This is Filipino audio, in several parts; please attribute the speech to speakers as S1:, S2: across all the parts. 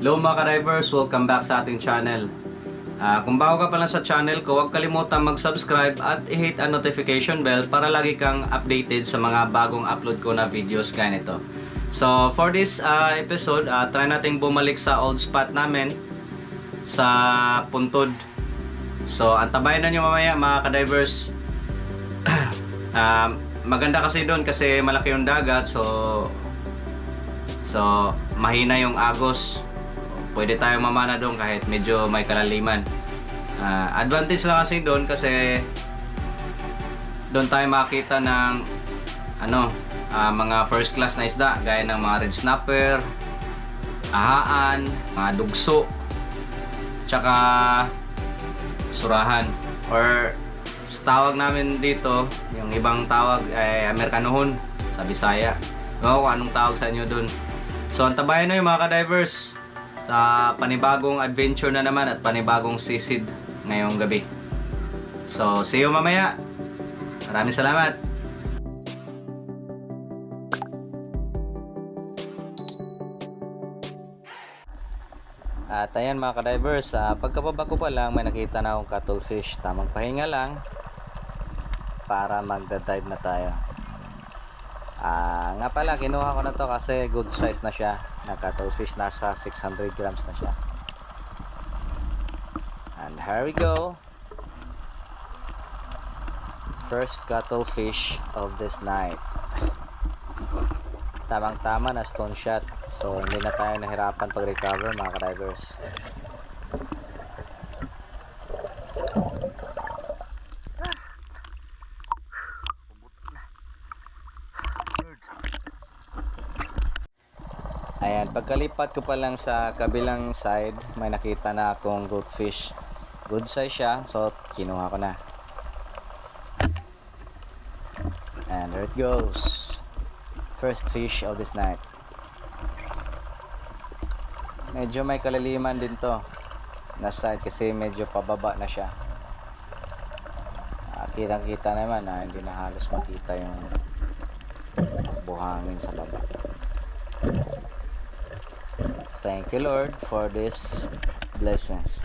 S1: Hello mga ka-divers, welcome back sa ating channel. Kung bago ka pa lang sa channel ko, huwag kalimutan mag-subscribe at i-hit ang notification bell para lagi kang updated sa mga bagong upload ko na videos kaya nito. So for this episode, try nating bumalik sa old spot namin sa Puntod. So antabayan na nyo mamaya mga ka-divers. Maganda kasi doon kasi malaki yung dagat, so mahina yung agos. Pwede tayong mamana doon kahit medyo may kalaliman. Advantage lang kasi doon kasi doon tayo makita ng mga first class na isda gaya ng mga red snapper, ahaan, mga dugso, tsaka surahan, or sa tawag namin dito, yung ibang tawag ay Amerikanohon sa Bisaya. No, kung anong tawag sa inyo doon. So antabayan na yung mga ka-divers sa panibagong adventure na naman at panibagong sisid ngayong gabi. So see you mamaya. Maraming salamat. At ayan mga ka-divers, pagkababa ko pa lang may nakita na akong cuttlefish. Tamang pahinga lang para magda-dive na tayo. Nga pala, kinuha ko na to kasi good size na siya na cuttlefish. Nasa 600 grams na siya. And here we go. First cuttlefish of this night. Tamang tama na stone shot, so hindi na tayo nahirapan pag recover mga ka-divers. Ayan, pagkalipat ko pa lang sa kabilang side, may nakita na akong goldfish. Good size siya, so kinuha ko na. And there it goes. First fish of this night. Medyo may kalaliman din to na side kasi medyo pababa na siya. Kitang kita naman na hindi na halos makita yung buhangin sa baba. Thank you Lord for this blessings.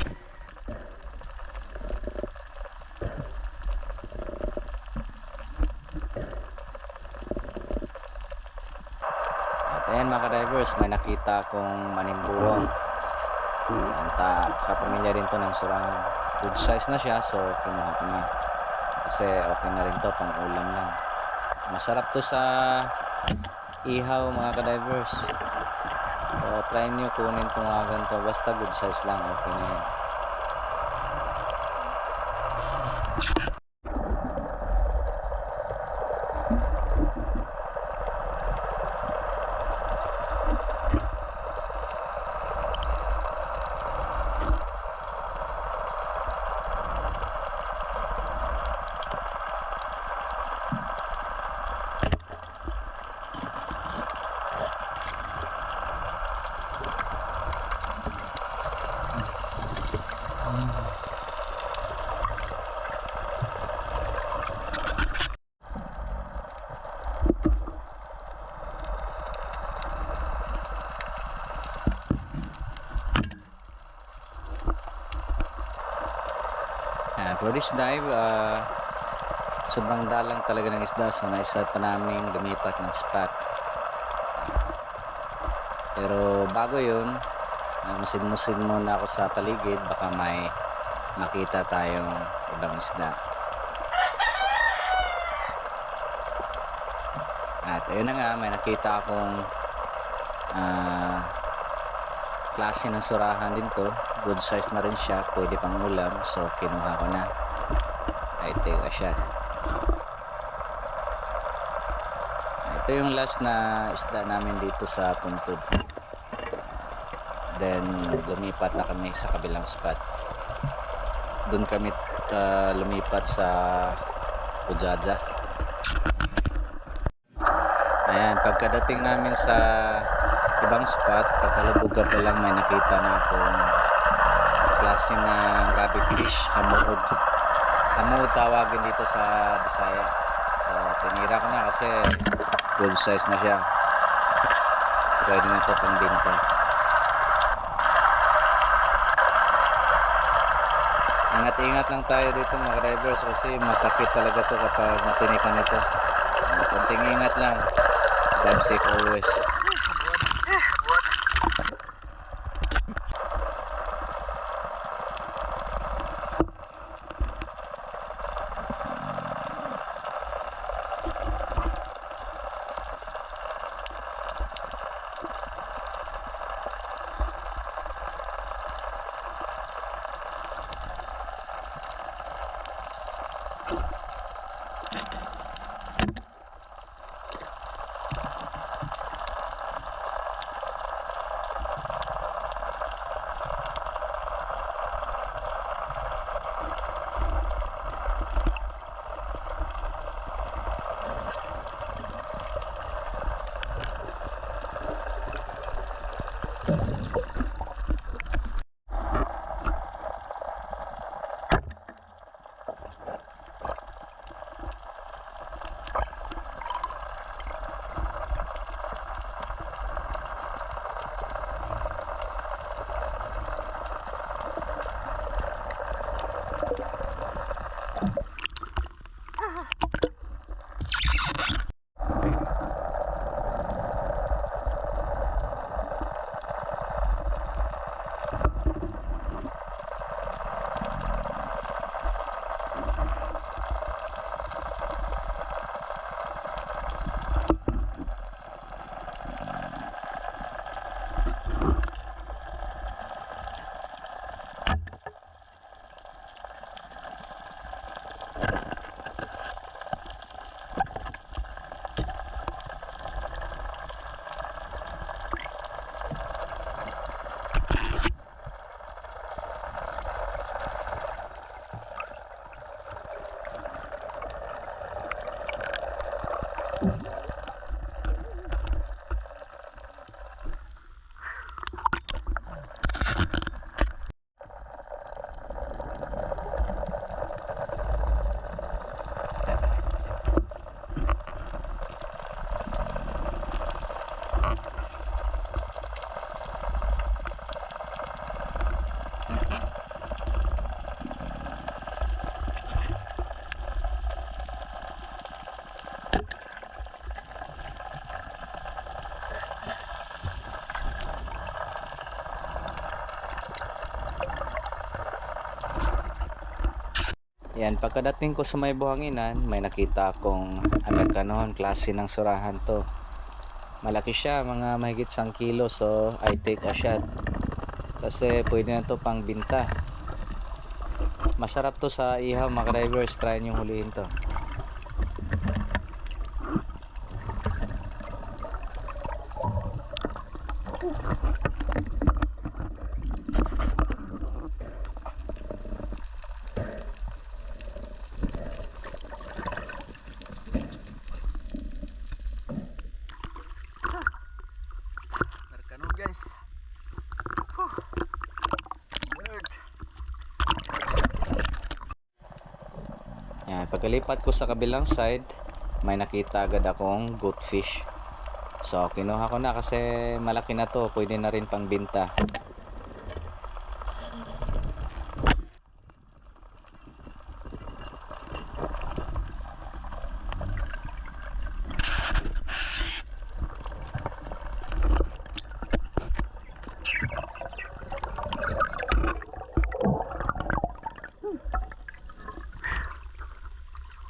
S1: At ayan mga ka-divers, may nakita akong manimbuwang. Kapamilya rin to ng surahan. Good size na siya, so kinuha ko na. Kasi okay na rin to, pang ulam lang. Masarap to sa ihaw mga ka-divers. So try nyo kunin itong mga ganito, basta good size lang, okay na yun. For this dive, sobrang dalang talaga ng isda, so naisa pa namin lumipat ng spot. Pero bago yun, nagmusid-musid muna ako sa paligid, baka may makita tayong ibang isda. At ayun na nga, may nakita akong klase ng surahan din to. Good size na rin siya, pwede pang ulam, so kinuha ko na. I take a shot. Ito yung last na isda namin dito sa Puntod. Then lumipat na kami sa kabilang spot. Doon kami lumipat sa Pujaja. Ayan, pagkadating namin sa ibang spot, pagkalubog ka pa lang may nakita na akong klase ng rabbit fish, hamuod. Hamuod tawagin dito sa Bisaya. So tinira ko na kasi good size na siya. Pwede na ito pang binta.
S2: Ingat-ingat lang tayo dito mga drivers kasi masakit talaga to kapag natinikan ito. Konting ingat lang. Drive safe always. Yan, pagkadating ko sa may buhanginan, may nakita akong Americanon, klase ng surahan to. Malaki siya, mga mahigit 1 kilo, so I take a shot. Kasi pwede na to pang binta. Masarap to sa ihaw mga drivers, try nyo hulihin to. Americanon guys. Yan, pagkalipat ko sa kabilang side, may nakita agad akong goldfish. So kinuha ko na kasi malaki na to, pwede na rin pang binta.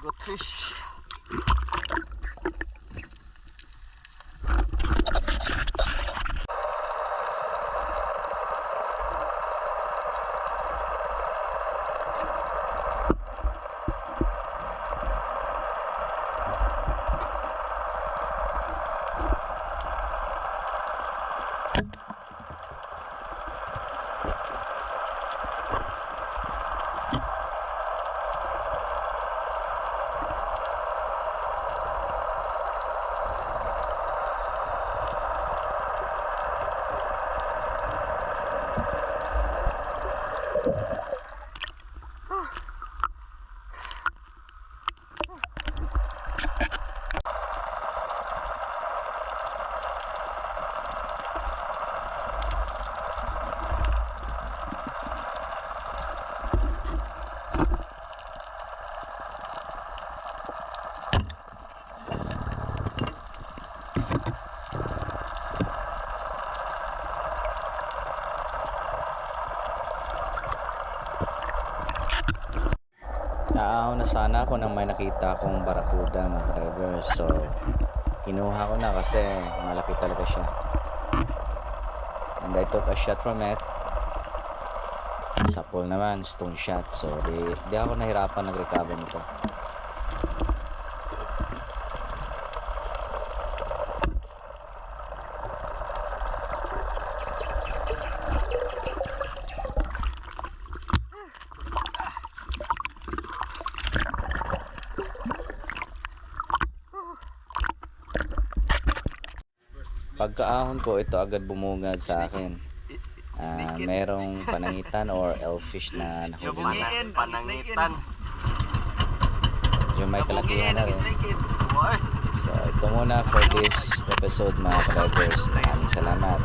S2: Goldfish. Naahon na sana ako nang may nakita akong barakuda mga drivers. So, kinuha ko na kasi malaki talaga siya. And I took a shot from it. Sa pool naman, stone shot. So, di ako nahirapan nag-recover nito. Pagkaahon ko, ito agad bumungad sa akin. Merong panangitan or elfish na nahuli.
S1: Panangitan.
S2: Medyo may kalakihan na rin. So, ito muna for this episode mga drivers. Maraming salamat.